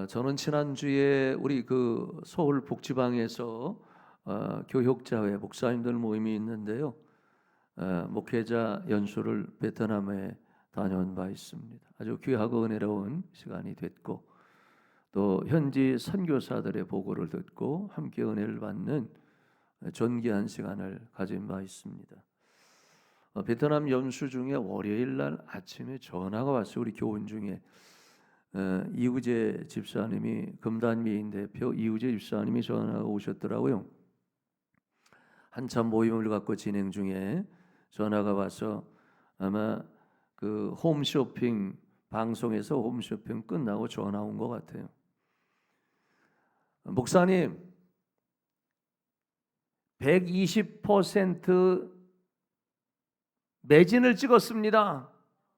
저는 지난주에 우리 그 서울 복지방에서 교육자회 목사님들 모임이 있는데요. 목회자 연수를 베트남에 다녀온 바 있습니다. 아주 귀하고 은혜로운 시간이 됐고 또 현지 선교사들의 보고를 듣고 함께 은혜를 받는 존귀한 시간을 가진 바 있습니다. 베트남 연수 중에 월요일 날 아침에 전화가 왔어요. 우리 교원 중에 이우재 집사님이 금단미인 대표 이우재 집사님이 전화가 오셨더라고요. 한참 모임을 갖고 진행 중에 전화가 와서 아마 그 홈쇼핑 방송에서 홈쇼핑 끝나고 전화 온 것 같아요. 목사님 120% 매진을 찍었습니다.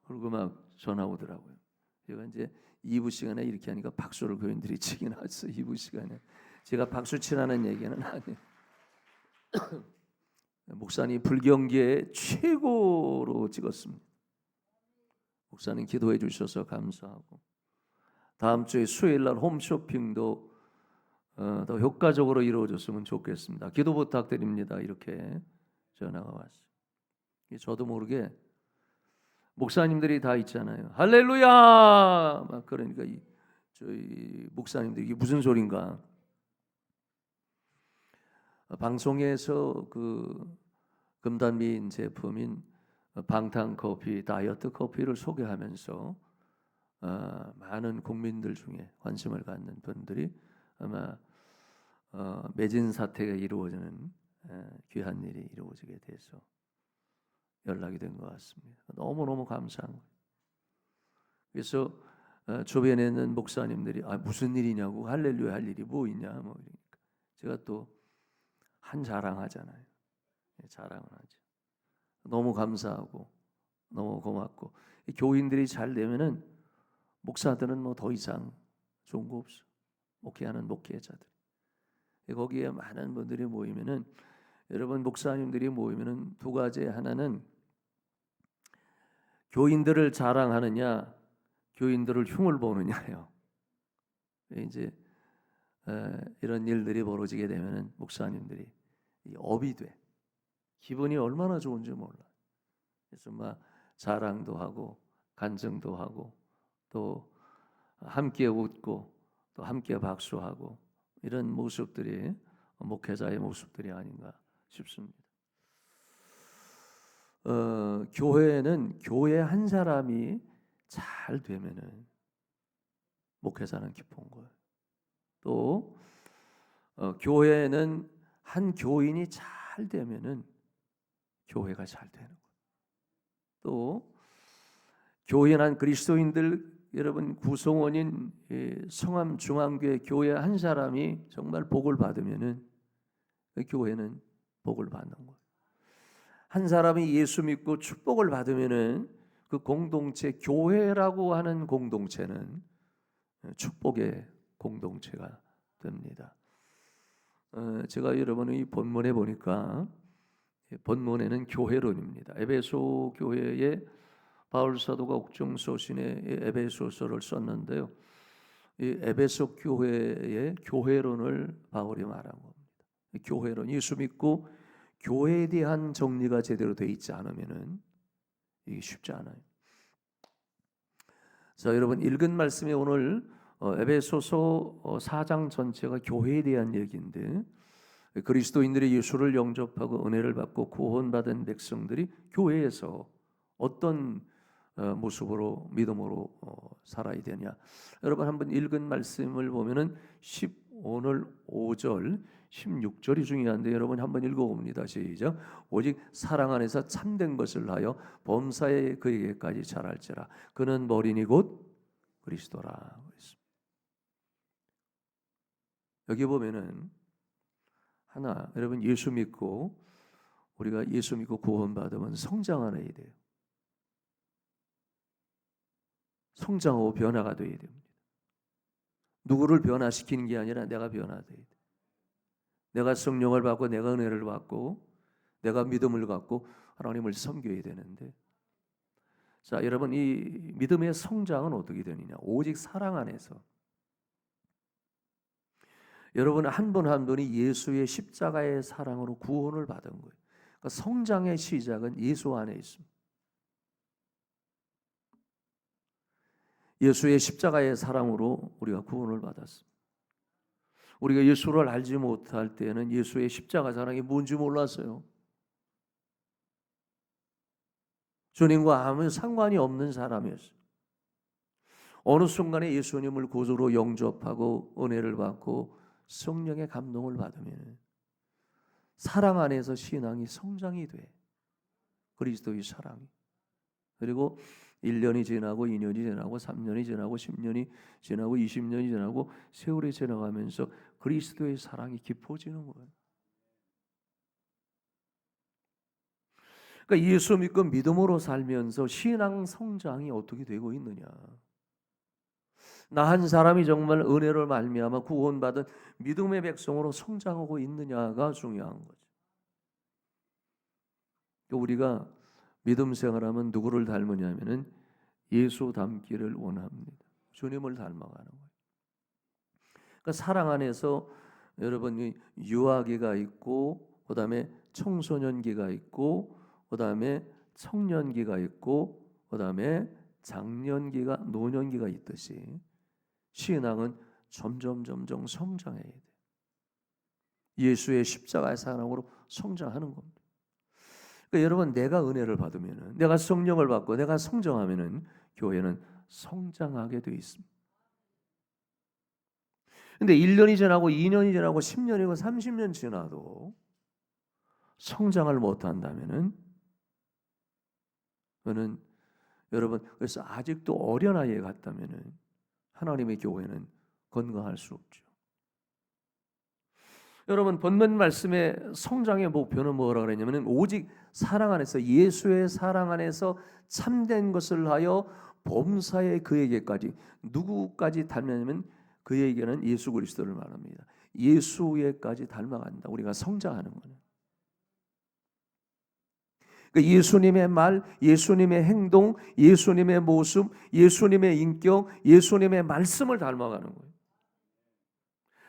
그리고 막 전화 오더라고요. 제가 이제 2부 시간에 이렇게 하니까 박수를 교인들이 치긴 하죠. 2부 시간에 제가 박수 치라는 얘기는 아니에요. 목사님 불경기에 최고로 찍었습니다. 목사님 기도해 주셔서 감사하고 다음 주에 수요일 날 홈쇼핑도 더 효과적으로 이루어졌으면 좋겠습니다. 기도 부탁드립니다. 이렇게 전화가 왔어요. 저도 모르게 목사님들이 다 있잖아요. 할렐루야! 막 그러니까 저희 목사님들이 이게 무슨 소린가? 방송에서 그 금단미인 제품인 방탄커피, 다이어트 커피를 소개하면서 많은 국민들 중에 관심을 갖는 분들이 아마 매진 사태가 이루어지는 귀한 일이 이루어지게 돼서 연락이 된 것 같습니다. 너무너무 감사한 거예요. 그래서 주변에 있는 목사님들이 무슨 일이냐고 할렐루야 할 일이 뭐 있냐 뭐 이러니까 제가 또 한 자랑하잖아요. 자랑을 하죠. 너무 감사하고 너무 고맙고 교인들이 잘 되면은 목사들은 뭐 더 이상 좋은 거 없어. 목회하는 목회자들. 거기에 많은 분들이 모이면은 여러분 목사님들이 모이면은 두 가지, 하나는 교인들을 자랑하느냐, 교인들을 흉을 보느냐요. 이제 이런 일들이 벌어지게 되면은 목사님들이 업이 돼. 기분이 얼마나 좋은지 몰라. 그래서 막 자랑도 하고 간증도 하고 또 함께 웃고 또 함께 박수하고 이런 모습들이 목회자의 모습들이 아닌가 싶습니다. 교회는 교회 한 사람이 잘 되면은 목회자는 기쁜 거예요. 또 교회는 한 교인이 잘 되면은 교회가 잘 되는 거예요. 또 교인한 그리스도인들 여러분 구성원인 성암 중앙교회 교회 한 사람이 정말 복을 받으면은 그 교회는 복을 받는 거예요. 한 사람이 예수 믿고 축복을 받으면은 그 공동체, 교회라고 하는 공동체는 축복의 공동체가 됩니다. 제가 여러분의 본문에 보니까 본문에는 교회론입니다. 에베소 교회에 바울 사도가 옥중 서신에 에베소서를 썼는데요. 이 에베소 교회의 교회론을 바울이 말한 겁니다. 교회론, 예수 믿고 교회에 대한 정리가 제대로 되어 있지 않으면은 이게 쉽지 않아요. 자, 여러분 읽은 말씀이 오늘 에베소서 4장 전체가 교회에 대한 얘기인데 그리스도인들이 예수를 영접하고 은혜를 받고 구원받은 백성들이 교회에서 어떤 모습으로 믿음으로 살아야 되냐. 여러분 한번 읽은 말씀을 보면은 오늘 5절 16절이 중요한데 여러분 한번 읽어봅니다. 시작. 오직 사랑 안에서 참된 것을 하여 범사에 그에게까지 자랄지라. 그는 머리니 곧 그리스도라. 여기 보면은 하나, 여러분 예수 믿고 우리가 예수 믿고 구원받으면 성장하여야 돼요. 성장하고 변화가 되어야 됩니다. 누구를 변화시키는 게 아니라 내가 변화돼야 돼. 내가 성령을 받고 내가 은혜를 받고 내가 믿음을 갖고 하나님을 섬겨야 되는데, 자 여러분 이 믿음의 성장은 어떻게 되느냐? 오직 사랑 안에서. 여러분 한 분 한 분이 예수의 십자가의 사랑으로 구원을 받은 거예요. 그러니까 성장의 시작은 예수 안에 있습니다. 예수의 십자가의 사랑으로 우리가 구원을 받았습니다. 우리가 예수를 알지 못할 때는 예수의 십자가 사랑이 뭔지 몰랐어요. 주님과 아무 상관이 없는 사람이었어요. 어느 순간에 예수님을 구주로 영접하고 은혜를 받고 성령의 감동을 받으면 사랑 안에서 신앙이 성장이 돼. 그리스도의 사랑이. 그리고 1년이 지나고 2년이 지나고 3년이 지나고 10년이 지나고 20년이 지나고 세월이 지나가면서 그리스도의 사랑이 깊어지는 거예요. 그러니까 예수 믿고 믿음으로 살면서 신앙 성장이 어떻게 되고 있느냐. 나 한 사람이 정말 은혜를 말미암아 구원받은 믿음의 백성으로 성장하고 있느냐가 중요한 거죠. 우리가 믿음 생활하면 누구를 닮으냐면은 예수 닮기를 원합니다. 주님을 닮아가는 거예요. 그러니까 사랑 안에서 여러분이 유아기가 있고, 그다음에 청소년기가 있고, 그다음에 청년기가 있고, 그다음에 장년기가 노년기가 있듯이 신앙은 점점 성장해야 돼. 예수의 십자가의 사랑으로 성장하는 겁니다. 그러니까 여러분 내가 은혜를 받으면은, 내가 성령을 받고 내가 성장하면은 교회는 성장하게 돼 있습니다. 근데 1년이 지나고 2년이 지나고 10년이고 30년 지나도 성장을 못 한다면은 그는 여러분 그래서 아직도 어린아이에 같다면은 하나님의 교회는 건강할 수 없죠. 여러분 본문 말씀의 성장의 목표는 뭐라 그랬냐면 오직 사랑 안에서 예수의 사랑 안에서 참된 것을 하여 범사에 그에게까지 누구까지 닮냐면 그에게는 예수 그리스도를 말합니다. 예수에까지 닮아간다. 우리가 성장하는 거는. 그러니까 예수님의 말, 예수님의 행동, 예수님의 모습, 예수님의 인격, 예수님의 말씀을 닮아가는 거예요.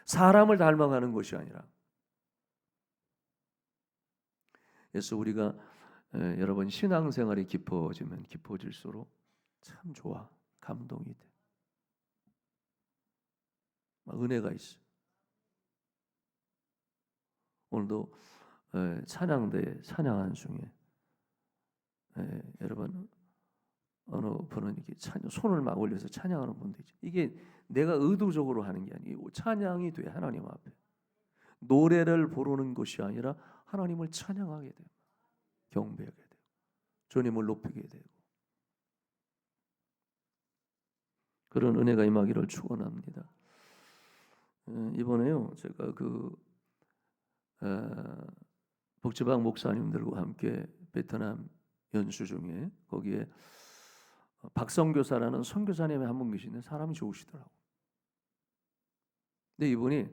사람을 닮아가는 것이 아니라. 그래서 우리가 여러분 신앙생활이 깊어지면 깊어질수록 참 좋아. 감동이 돼. 은혜가 있어. 오늘도 찬양대 찬양한 중에 여러분 어느 분은 이렇게 손을 막 올려서 찬양하는 분도 있죠. 이게 내가 의도적으로 하는 게 아니고 찬양이 돼. 하나님 앞에 노래를 부르는 것이 아니라 하나님을 찬양하게 돼요. 경배하게 돼요. 주님을 높이게 되고 그런 은혜가 임하기를 축원합니다. 이번에요 제가 북지방 목사님들과 함께 베트남 연수 중에 거기에 박성교사라는 선교사님이 한 분 계시는데 사람이 좋으시더라고. 근데 이분이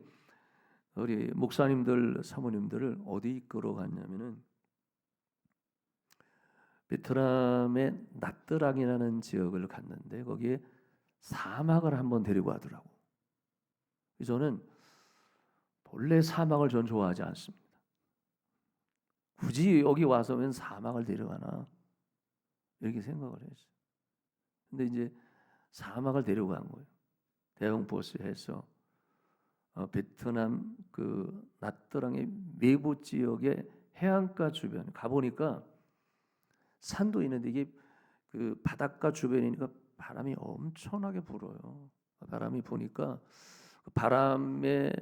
우리 목사님들 사모님들을 어디 이끌어 갔냐면은 베트남의 나뜨랑이라는 지역을 갔는데 거기에 사막을 한번 데리고 가더라고. 저는 본래 사막을 전 좋아하지 않습니다. 굳이 여기 와서 웬 사막을 데려가나 이렇게 생각을 했어요. 근데 이제 사막을 데려간 거예요. 대형 버스에서 베트남 그 나뜨랑의 외부 지역의 해안가 주변 가 보니까 산도 있는데 이게 그 바닷가 주변이니까 바람이 엄청나게 불어요. 바람이 부니까 그 바람의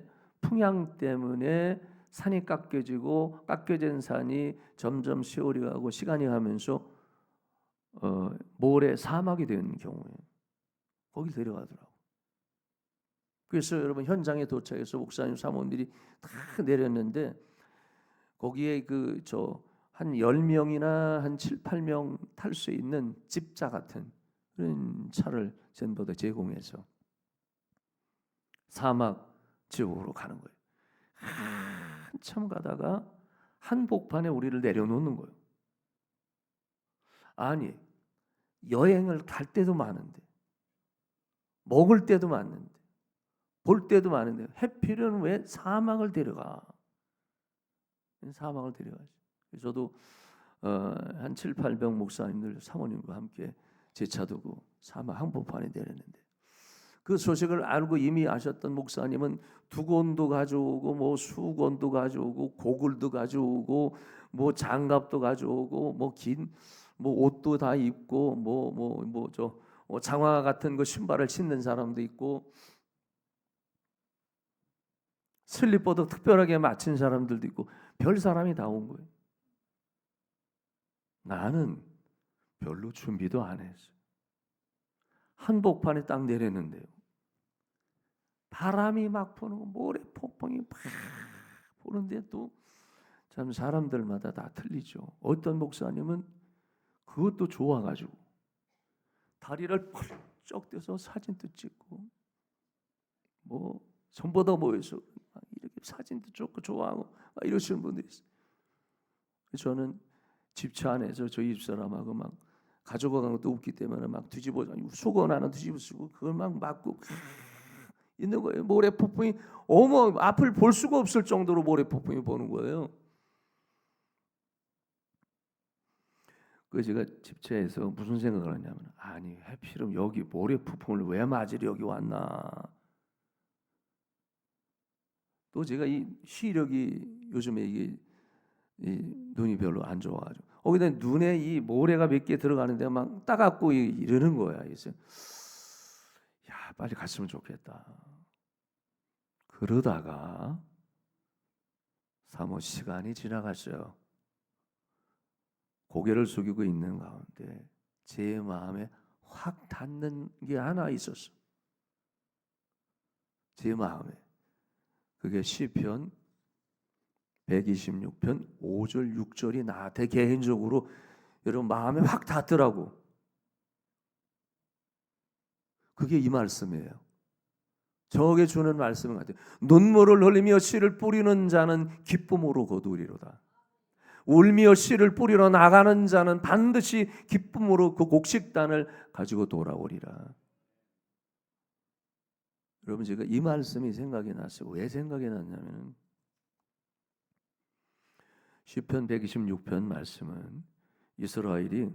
풍향 때문에 산이 깎여지고 깎여진 산이 점점 세월이 가고 시간이 가면서 모래 사막이 되는 경우에 거기 데려가더라고. 그래서 여러분 현장에 도착해서 목사님 사모님들이 다 내렸는데 거기에 한 10명이나 한 7, 8명 탈 수 있는 집자 같은 그런 차를 전부 다 제공해서 사막 지역으로 가는 거예요. 한참 가다가 한복판에 우리를 내려놓는 거예요. 아니 여행을 갈 때도 많은데 먹을 때도 많은데 볼 때도 많은데 해필은 왜 사막을 데려가? 사막을 데려가죠. 저도 한 7, 800 목사님들 사모님과 함께 제차 두고 사막 한복판에 내렸는데 그 소식을 알고 이미 아셨던 목사님은 두건도 가져오고 뭐 수건도 가져오고 고글도 가져오고 뭐 장갑도 가져오고 뭐 긴 뭐 옷도 다 입고 장화 같은 거 신발을 신는 사람도 있고 슬리퍼도 특별하게 맞춘 사람들도 있고 별 사람이 다 온 거예요. 나는 별로 준비도 안 했어요. 한복판에 딱 내렸는데요. 바람이 막 부는 거, 모래 폭풍이 막 부는데 또 참 사람들마다 다 틀리죠. 어떤 목사님은 그것도 좋아가지고 다리를 펄쩍 떼서 사진도 찍고 뭐 전보다 모여서 이렇게 사진도 찍고 좋아하고 이러시는 분들이 있어요. 저는 집차 안에서 저희 집사람하고 막 가져가는 것도 없기 때문에 막 뒤집어 수건 하나 뒤집어 쓰고 그걸 막 맞고 있는 거예요. 모래 폭풍이 어머 앞을 볼 수가 없을 정도로 모래 폭풍이 보는 거예요. 그 제가 집차에서 무슨 생각을 하냐면 아니 해필이면 여기 모래 폭풍을 왜 맞으러 여기 왔나. 또 제가 이 시력이 요즘에 이게 눈이 별로 안 좋아가지고 거기다 눈에 이 모래가 몇 개 들어가는데 막 따갑고 이러는 거야. 그래서 야 빨리 갔으면 좋겠다. 그러다가 사뭇 시간이 지나갔어요. 고개를 숙이고 있는 가운데 제 마음에 확 닿는 게 하나 있었어. 제 마음에 그게 시편 126편 5절 6절이 나한테 개인적으로 여러분 마음에 확 닿더라고. 그게 이 말씀이에요. 저에게 주는 말씀 같아요. 눈물을 흘리며 씨를 뿌리는 자는 기쁨으로 거두리로다. 울며 씨를 뿌리러 나가는 자는 반드시 기쁨으로 그 곡식단을 가지고 돌아오리라. 여러분 제가 이 말씀이 생각이 났어요. 왜 생각이 났냐면 시편 126편 말씀은 이스라엘이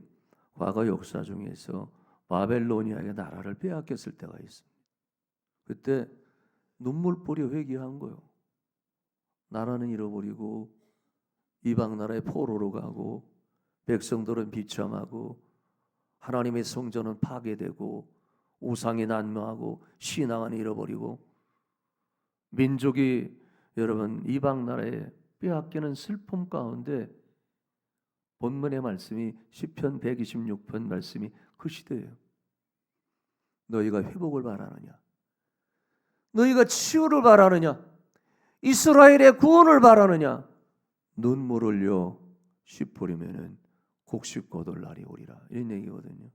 과거 역사 중에서 바벨로니아의 나라를 빼앗겼을 때가 있습니다. 그때 눈물 뿌려 회개한 거예요. 나라는 잃어버리고 이방 나라의 포로로 가고 백성들은 비참하고 하나님의 성전은 파괴되고 우상이 난무하고 신앙은 잃어버리고 민족이 여러분 이방 나라에 빼앗기는 슬픔 가운데 본문의 말씀이 시편 126편 말씀이 그 시대예요. 너희가 회복을 바라느냐? 너희가 치유를 바라느냐? 이스라엘의 구원을 바라느냐? 눈물 흘려 씨 뿌리면은 곡식 거둘 날이 오리라. 이런 얘기거든요.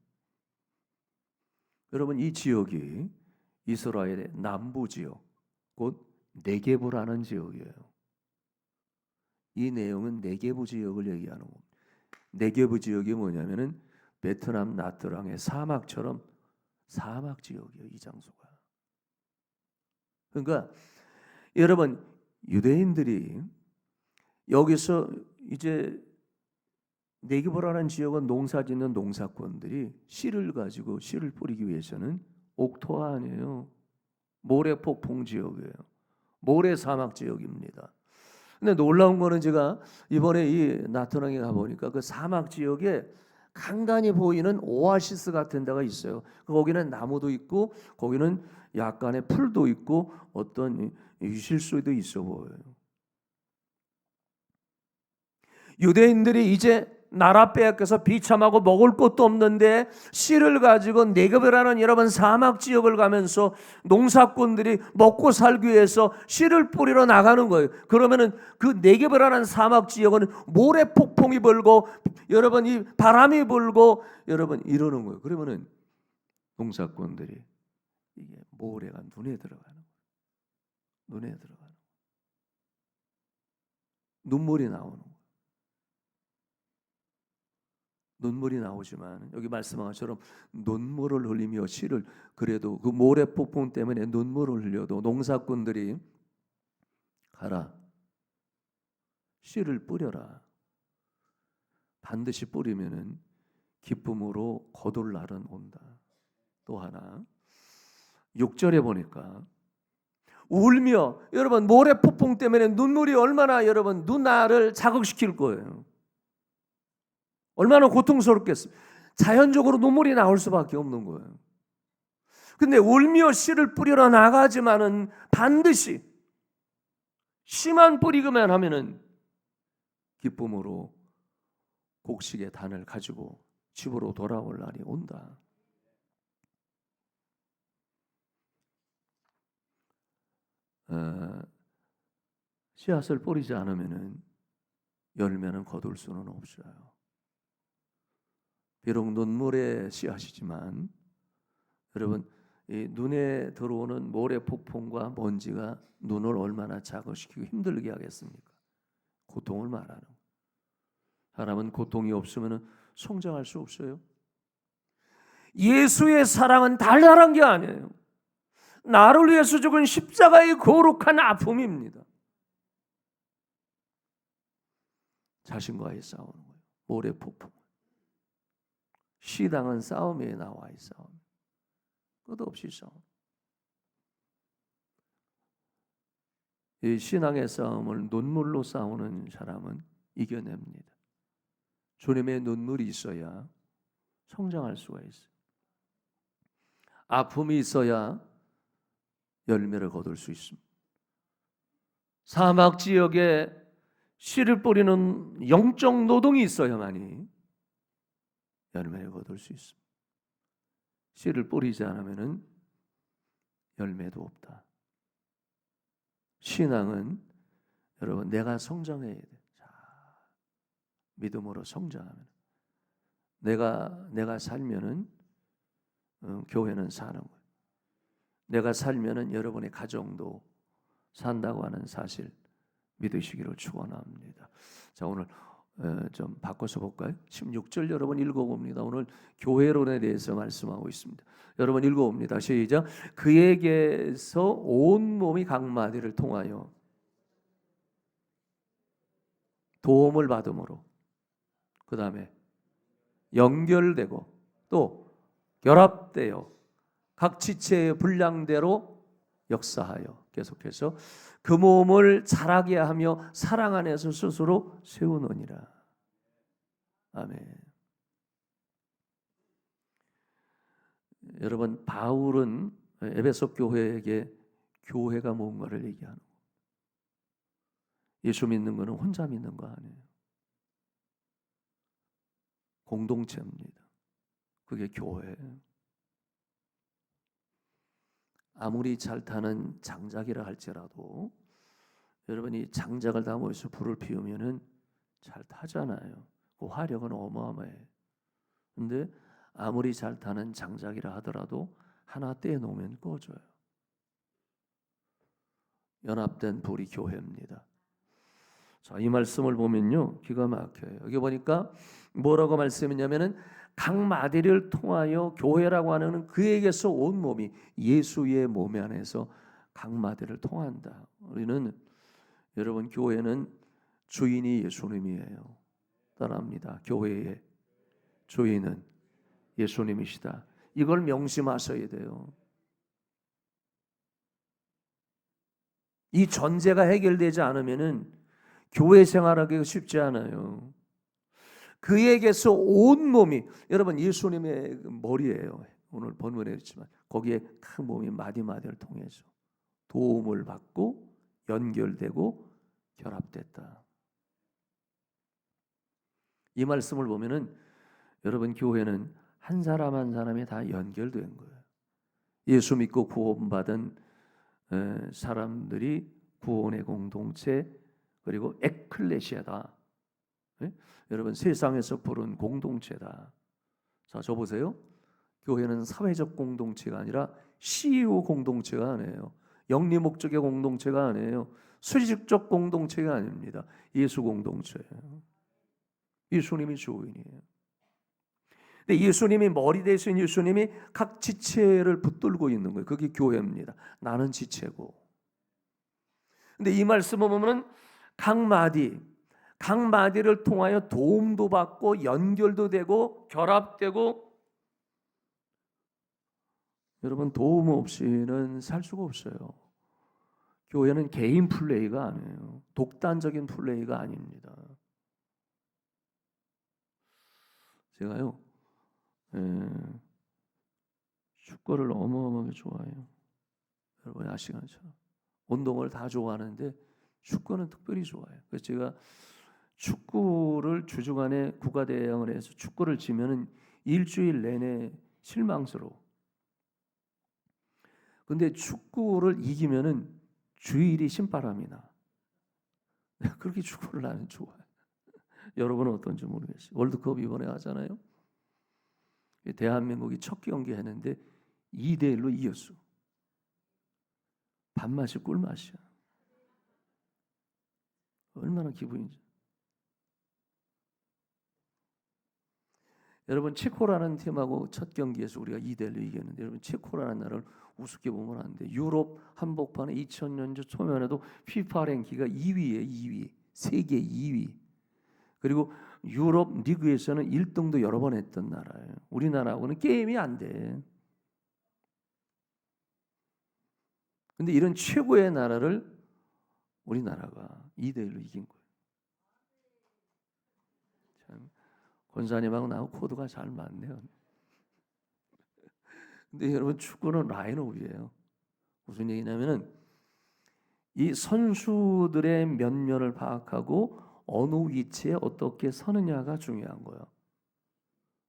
여러분 이 지역이 이스라엘의 남부 지역, 곧 네게브라는 지역이에요. 이 내용은 네게브 지역을 얘기하는 겁니다. 네게브 지역이 뭐냐면은 베트남 나트랑의 사막처럼 사막 지역이에요. 이 장소가. 그러니까 여러분 유대인들이 여기서 이제 네게브라는 지역은 농사짓는 농사꾼들이 씨를 가지고 씨를 뿌리기 위해서는 옥토화 아니에요. 모래폭풍 지역이에요. 모래사막 지역입니다. 근데 놀라운 거는 제가 이번에 이 나트랑에 가보니까 그 사막 지역에 간간히 보이는 오아시스 같은 데가 있어요. 거기는 나무도 있고 거기는 약간의 풀도 있고 어떤 유실수도 있어 보여요. 유대인들이 이제 나라 빼앗겨서 비참하고 먹을 것도 없는데 씨를 가지고 네게브라는 여러분 사막 지역을 가면서 농사꾼들이 먹고 살기 위해서 씨를 뿌리러 나가는 거예요. 그러면은 그 네게브라는 사막 지역은 모래 폭풍이 불고 여러분 이 바람이 불고 여러분 이러는 거예요. 그러면은 농사꾼들이 이게 모래가 눈에 들어가는 거예요. 눈에 들어가는 거예요. 눈물이 나오는 거예요. 눈물이 나오지만 여기 말씀한 것처럼 눈물을 흘리며 씨를, 그래도 그 모래폭풍 때문에 눈물을 흘려도 농사꾼들이 가라, 씨를 뿌려라, 반드시 뿌리면은 기쁨으로 거둘 날은 온다. 또 하나 6절에 보니까 울며, 여러분 모래폭풍 때문에 눈물이 얼마나 여러분 눈알을 자극시킬 거예요. 얼마나 고통스럽겠어요. 자연적으로 눈물이 나올 수밖에 없는 거예요. 근데 울며 씨를 뿌리러 나가지만은 반드시 씨만 뿌리기만 하면은 기쁨으로 곡식의 단을 가지고 집으로 돌아올 날이 온다. 씨앗을 뿌리지 않으면은 열매는 거둘 수는 없어요. 비록 눈물의 씨앗이지만 여러분, 이 눈에 들어오는 모래 폭풍과 먼지가 눈을 얼마나 자극시키고 힘들게 하겠습니까? 고통을 말하는. 사람은 고통이 없으면 성장할 수 없어요. 예수의 사랑은 달달한 게 아니에요. 나를 위해서 죽은 십자가의 거룩한 아픔입니다. 자신과의 싸우는 거예요. 모래 폭풍. 시당한 싸움에 나와의 싸움. 끝없이 싸움. 이 신앙의 싸움을 눈물로 싸우는 사람은 이겨냅니다. 주님의 눈물이 있어야 성장할 수가 있어요. 아픔이 있어야 열매를 거둘 수 있습니다. 사막 지역에 씨를 뿌리는 영적 노동이 있어야만이 열매를 거둘 수 있습니다. 씨를 뿌리지 않으면 열매도 없다. 신앙은 여러분 내가 성장해야 돼. 믿음으로 성장하면 내가 살면은 교회는 사는 거예요. 내가 살면은 여러분의 가정도 산다고 하는 사실 믿으시기를 축원합니다. 자, 오늘 좀 바꿔서 볼까요? 16절 여러분 읽어봅니다. 오늘 교회론에 대해서 말씀하고 있습니다. 여러분 읽어봅니다. 시작. 그에게서 온 몸이 각 마디를 통하여 도움을 받음으로, 그 다음에 연결되고 또 결합되어 각 지체의 분량대로 역사하여, 계속해서 그 몸을 자라게 하며 사랑 안에서 스스로 세우느니라. 아멘. 여러분, 바울은 에베소 교회에게 교회가 뭔가를 얘기하는 거예요. 예수 믿는 거는 혼자 믿는 거 아니에요. 공동체입니다. 그게 교회예요. 아무리 잘 타는 장작이라 할지라도 여러분이 장작을 다 모여서 불을 피우면은 잘 타잖아요. 그 화력은 어마어마해요. 근데 아무리 잘 타는 장작이라 하더라도 하나 떼놓으면 꺼져요. 연합된 불이 교회입니다. 자, 이 말씀을 보면요, 기가 막혀요. 여기 보니까 뭐라고 말씀했냐면은 각 마디를 통하여, 교회라고 하는 그에게서 온 몸이 예수의 몸 안에서 각 마디를 통한다. 우리는 여러분, 교회는 주인이 예수님이에요. 따라합니다. 교회의 주인은 예수님이시다. 이걸 명심하셔야 돼요. 이 전제가 해결되지 않으면은 교회 생활하기가 쉽지 않아요. 그에게서 온 몸이, 여러분 예수님의 머리예요. 오늘 본문에 있지만 거기에 큰 몸이 마디마디를 통해서 도움을 받고 연결되고 결합됐다. 이 말씀을 보면은 여러분, 교회는 한 사람 한 사람이 다 연결된 거예요. 예수 믿고 구원받은 사람들이 구원의 공동체, 그리고 에클레시아다. 네? 여러분, 세상에서 부른 공동체다. 자, 저 보세요. 교회는 사회적 공동체가 아니라 CU 공동체가 아니에요. 영리 목적의 공동체가 아니에요. 수직적 공동체가 아닙니다. 예수 공동체예요. 예수님이 주인이에요. 근데 예수님이 머리 대신 예수님이 각 지체를 붙들고 있는 거예요. 그게 교회입니다. 나는 지체고. 근데 이 말씀을 보면은 각 마디를 통하여 도움도 받고 연결도 되고 결합되고, 여러분 도움 없이는 살 수가 없어요. 교회는 개인 플레이가 아니에요. 독단적인 플레이가 아닙니다. 제가요, 축구를 어마어마하게 좋아해요. 여러분이 아시는 것처럼 운동을 다 좋아하는데 축구는 특별히 좋아해요. 그래서 제가 축구를 주중간에 국가대항을 해서 축구를 지면은 일주일 내내 실망스러워. 근데 축구를 이기면은 주일이 신바람이 나. 그렇게 축구를 나는 좋아해. 여러분은 어떤지 모르겠어요. 월드컵 이번에 하잖아요. 대한민국이 첫 경기 했는데 2대1로 이겼어. 밥맛이 꿀맛이야. 얼마나 기분이지. 여러분 체코라는 팀하고 첫 경기에서 우리가 2대1로 이겼는데, 여러분 체코라는 나라를 우습게 보면 안 돼. 유럽 한복판에 2000년대 초면에도 피파 랭킹가 2위에 2위. 세계 2위. 그리고 유럽 리그에서는 1등도 여러 번 했던 나라예요. 우리나라하고는 게임이 안 돼. 근데 이런 최고의 나라를 우리나라가 2대1로 이긴 거예요. 참, 권사님하고 나하고 코드가 잘 맞네요. 근데 여러분 축구는 라인업이에요. 무슨 얘기냐면은 이 선수들의 면면을 파악하고 어느 위치에 어떻게 서느냐가 중요한 거예요.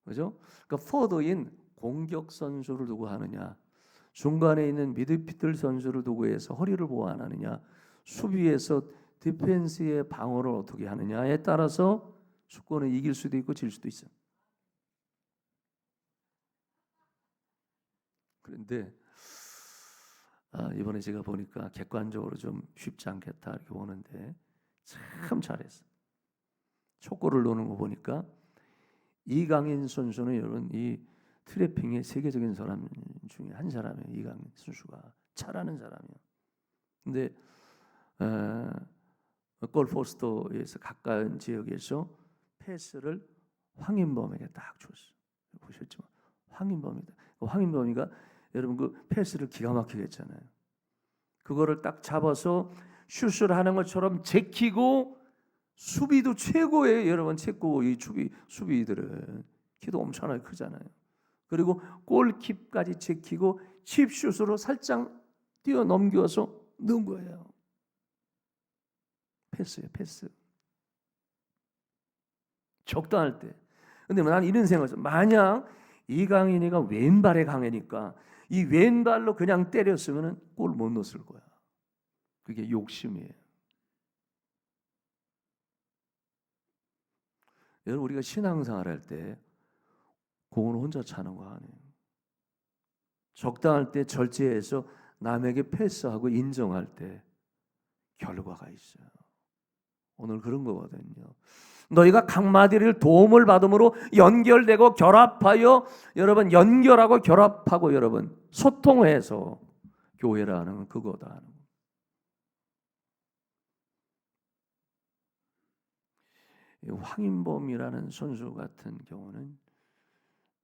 그죠? 그러니까 포워드인 공격 선수를 두고 하느냐, 중간에 있는 미드필더 선수를 두고 해서 허리를 보완하느냐, 수비에서 디펜스의 방어를 어떻게 하느냐에 따라서 축구는 이길 수도 있고 질 수도 있어요. 그런데 이번에 제가 보니까 객관적으로 좀 쉽지 않겠다 이렇게 보는데 참 잘했어. 촉구를 놓는 거 보니까 이강인 선수는 여러분 이 트래핑의 세계적인 사람 중에 한 사람이에요. 이강인 선수가 잘하는 사람이에요. 근데 골포스터에서 가까운 지역에서 패스를 황인범에게 딱 줬어. 보셨죠? 황인범이다. 황인범이가 여러분 그 패스를 기가 막히게 했잖아요. 그거를 딱 잡아서 슛을 하는 것처럼 제키고, 수비도 최고의 여러분 체코 이 수비들은 키도 엄청나게 크잖아요. 그리고 골킵까지 제키고 칩슛으로 살짝 뛰어넘겨서 넣은 거예요. 패스예요, 패스. 적당할 때. 근데 난 이런 생각을 했어요. 만약 이강인이가 왼발에 강하니까 이 왼발로 그냥 때렸으면 골 못 넣었을 거야. 그게 욕심이에요. 여러분 우리가 신앙생활 할 때 공을 혼자 차는 거 아니에요. 적당할 때 절제해서 남에게 패스하고 인정할 때 결과가 있어요. 오늘 그런 거거든요. 너희가 각 마디를 도움을 받음으로 연결되고 결합하여, 여러분 연결하고 결합하고 여러분 소통해서 교회라는 그거다. 황인범이라는 선수 같은 경우는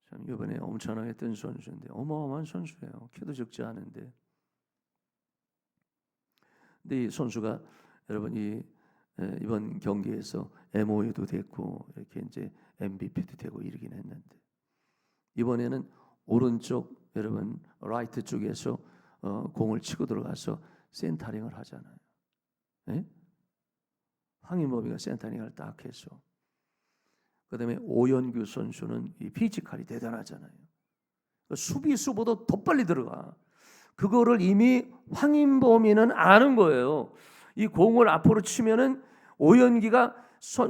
참 이번에 엄청나게 뜬 선수인데 어마어마한 선수예요. 키도 적지 않은데. 근데 이 선수가 여러분 이번 경기에서 MOU도 됐고 이렇게 이제 MVP도 되고 이러긴 했는데, 이번에는 오른쪽 여러분 라이트 쪽에서 공을 치고 들어가서 센터링을 하잖아요. 네? 황인범이가 센터링을 딱 해서, 그다음에 오연규 선수는 이 피지컬이 대단하잖아요. 수비수보다 더 빨리 들어가. 그거를 이미 황인범이는 아는 거예요. 이 공을 앞으로 치면은 오연기가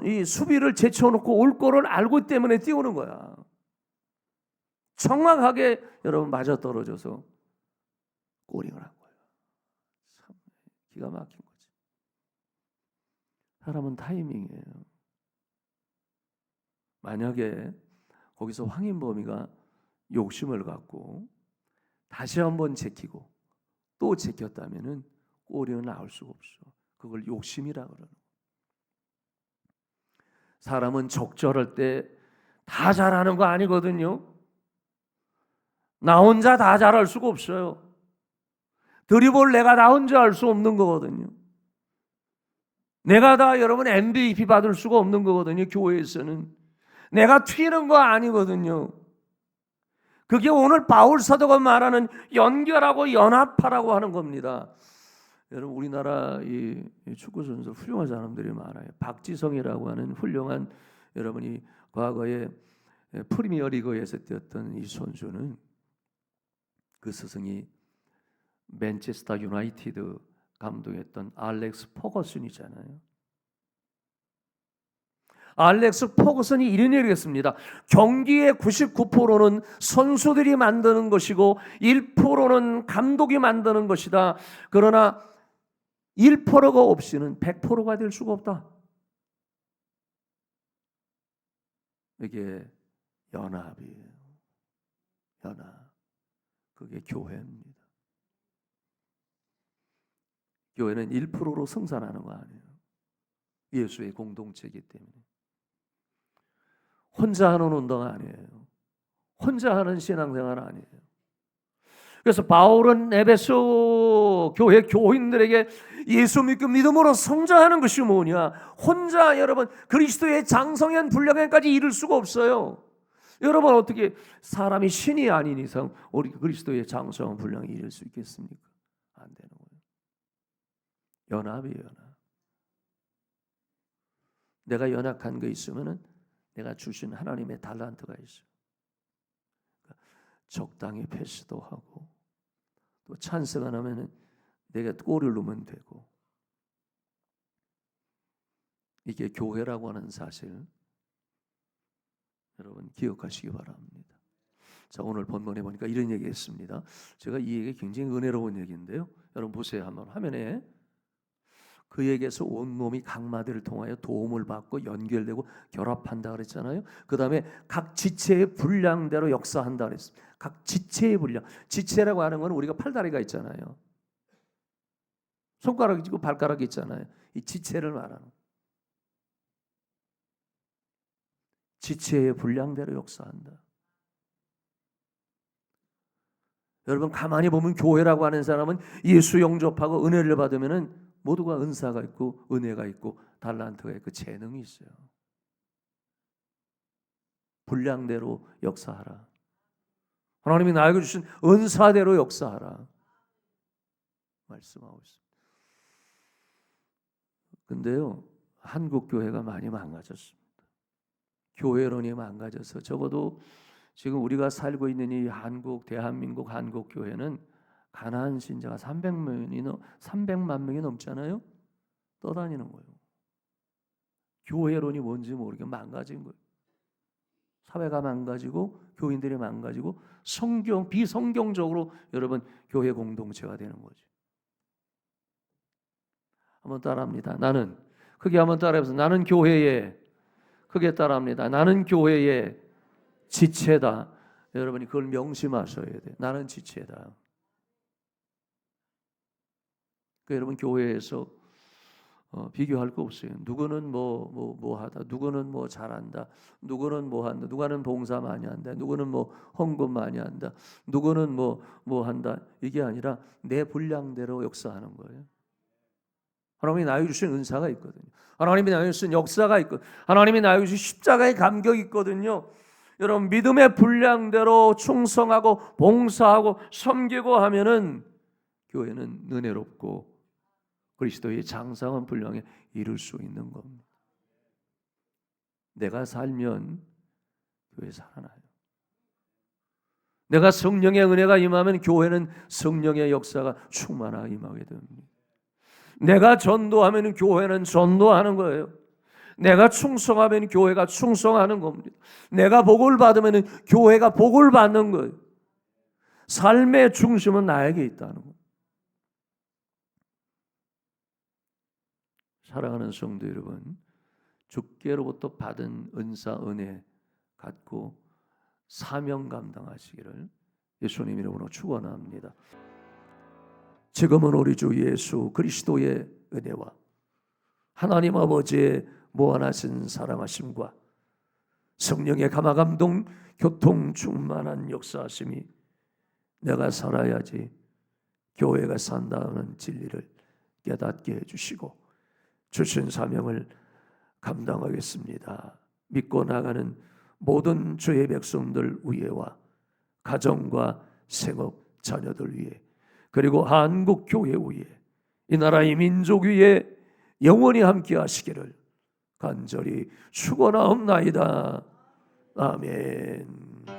이 수비를 제쳐놓고 올 거를 알고 때문에 뛰어오는 거야. 정확하게 여러분 맞아 떨어져서 골링을 한 거예요. 참 기가 막힌 거지. 사람은 타이밍이에요. 만약에 거기서 황인범이가 욕심을 갖고 다시 한번 제끼고 또 제꼈다면은 꼴이 나올 수가 없어. 그걸 욕심이라 그러는. 사람은 적절할 때 다 잘하는 거 아니거든요. 나 혼자 다 잘할 수가 없어요. 드리블 내가 나 혼자 할 수 없는 거거든요. 내가 다 여러분 MVP 받을 수가 없는 거거든요. 교회에서는 내가 튀는 거 아니거든요. 그게 오늘 바울 사도가 말하는 연결하고 연합하라고 하는 겁니다. 여러분 우리나라 이 축구 선수 훌륭한 사람들이 많아요. 박지성이라고 하는 훌륭한 여러분이 과거에 프리미어리그에서 뛰었던 이 선수는 그 스승이 맨체스터 유나이티드 감독했던 알렉스 퍼거슨이잖아요. 알렉스 퍼거슨이 이런 얘기를 했습니다. 경기의 99%는 선수들이 만드는 것이고 1%는 감독이 만드는 것이다. 그러나 1%가 없이는 100%가 될 수가 없다. 이게 연합이에요. 연합. 그게 교회입니다. 교회는 1%로 성산하는 거 아니에요. 예수의 공동체이기 때문에. 혼자 하는 운동 아니에요. 혼자 하는 신앙생활 아니에요. 그래서 바울은 에베소 교회 교인들에게 예수 믿고 믿음으로 성장하는 것이 뭐냐? 혼자 여러분 그리스도의 장성한 분량에까지 이를 수가 없어요. 여러분 어떻게 사람이 신이 아닌 이상 우리 그리스도의 장성한 분량에 이를 수 있겠습니까? 안 되는 거예요. 연합이에요, 연합. 내가 연약한 거 있으면은 내가 주신 하나님의 달란트가 있어요. 적당히 패스도 하고 또 찬스가 나면은 내가 골을 넣으면 되고. 이게 교회라고 하는 사실 여러분 기억하시기 바랍니다. 자, 오늘 본문에 보니까 이런 얘기했습니다. 제가 이 얘기 굉장히 은혜로운 얘기인데요. 여러분 보세요. 한번 화면에 그에게서 온몸이 각 마디를 통하여 도움을 받고 연결되고 결합한다 그랬잖아요. 그 다음에 각 지체의 분량대로 역사한다 그랬습니다. 각 지체의 분량. 지체라고 하는 건 우리가 팔다리가 있잖아요. 손가락이 있고 발가락이 있잖아요. 이 지체를 말하는. 지체의 분량대로 역사한다. 여러분 가만히 보면 교회라고 하는 사람은 예수 영접하고 은혜를 받으면은 모두가 은사가 있고 은혜가 있고 달란트가 있고 재능이 있어요. 분량대로 역사하라. 하나님이 나에게 주신 은사대로 역사하라. 말씀하고 있습니다. 근데요, 한국 교회가 많이 망가졌습니다. 교회론이 망가져서 적어도 지금 우리가 살고 있는 이 한국, 대한민국 한국 교회는 가나안 신자가 300만 명이 넘잖아요. 떠다니는 거예요. 교회론이 뭔지 모르게 망가진 거예요. 사회가 망가지고 교인들이 망가지고 비성경적으로 여러분 교회 공동체가 되는 거죠. 한번 따라합니다. 나는 크게 한번 따라해보세요. 나는 교회에 크게 따라합니다. 나는 교회의 지체다. 여러분이 그걸 명심하셔야 돼요. 나는 지체다. 그러니까 여러분 교회에서 비교할 거 없어요. 누구는 뭐 하다, 누구는 뭐 잘한다, 누구는 뭐 한다, 누구는 봉사 많이 한다, 누구는 뭐 헌금 많이 한다, 누구는 뭐 한다. 이게 아니라 내 분량대로 역사하는 거예요. 하나님이 나에게 주신 은사가 있거든요. 하나님이 나에게 주신 역사가 있거든요. 하나님이 나에게 주신 십자가의 감격이 있거든요. 여러분 믿음의 분량대로 충성하고 봉사하고 섬기고 하면은 교회는 은혜롭고 그리스도의 장성한 분량에 이룰 수 있는 겁니다. 내가 살면 교회 살아나요. 내가 성령의 은혜가 임하면 교회는 성령의 역사가 충만하게 임하게 됩니다. 내가 전도하면 교회는 전도하는 거예요. 내가 충성하면 교회가 충성하는 겁니다. 내가 복을 받으면 교회가 복을 받는 거예요. 삶의 중심은 나에게 있다는 거예요. 사랑하는 성도 여러분, 주께로부터 받은 은사, 은혜 갖고 사명 감당하시기를 예수님 이름으로 축원합니다. 지금은 우리 주 예수 그리스도의 은혜와 하나님 아버지의 무한하신 사랑하심과 성령의 감화감동 교통 충만한 역사하심이 내가 살아야지 교회가 산다는 진리를 깨닫게 해주시고 주신 사명을 감당하겠습니다. 믿고 나가는 모든 주의 백성들 위에와 가정과 생업 자녀들 위에 그리고 한국 교회 위에 이 나라의 민족 위에 영원히 함께 하시기를 간절히 축원하옵나이다. 아멘.